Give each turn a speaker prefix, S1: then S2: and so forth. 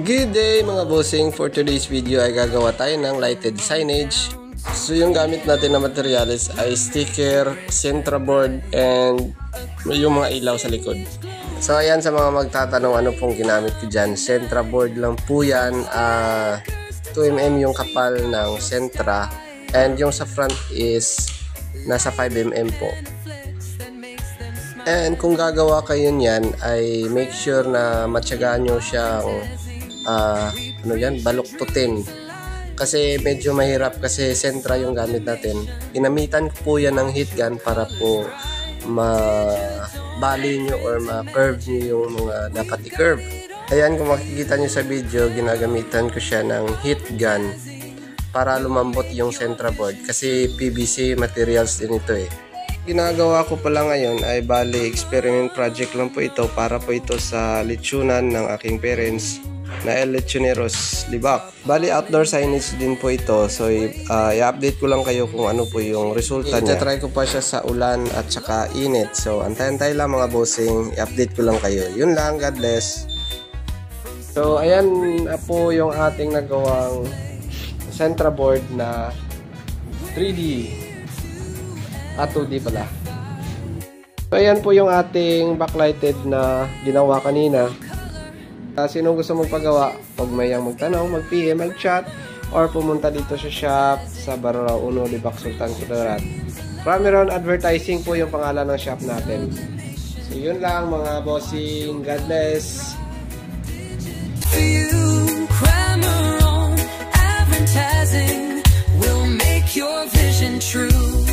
S1: Good day mga bossing! For today's video ay gagawa tayo ng lighted signage. So yung gamit natin na materials ay sticker, Centraboard, and yung mga ilaw sa likod. So ayan, sa mga magtatanong ano pong ginamit ko dyan, Centraboard lang po yan. 2mm yung kapal ng Centra, and yung sa front is nasa 5mm po. And kung gagawa kayo niyan ay make sure na matyagaan nyo siyang baluktutin, kasi medyo mahirap kasi Centra yung gamit natin. Ginamitan ko po yan ng heat gun para po mabali nyo or ma-curve nyo yung mga dapat i-curve. Ayan, kung makikita nyo sa video, ginagamitan ko siya ng heat gun para lumambot yung Centraboard kasi PVC materials din ito eh. Ginagawa ko pala ngayon ay bali experiment project lang po ito, para po ito sa lechonan ng aking parents na El Lechoneros, Libak. Bali outdoor signage din po ito, so i-update ko lang kayo kung ano po yung resulta niya. I-try ko pa siya sa ulan at saka init, so antayin lang mga bossing, i-update ko lang kayo. Yun lang, God bless. So ayan po yung ating nagawang Centraboard na 3D at 2D pala. So ayan po yung ating backlighted na ginawa kanina. Sino gusto magpagawa, pag mayang magtanong, mag-PM, mag-chat, or pumunta dito sa shop sa Barrao 1, Libak, Sultan Kudarat. Marami advertising po yung pangalan ng shop natin. So yun lang mga bossing, God bless. Advertising will make your vision true.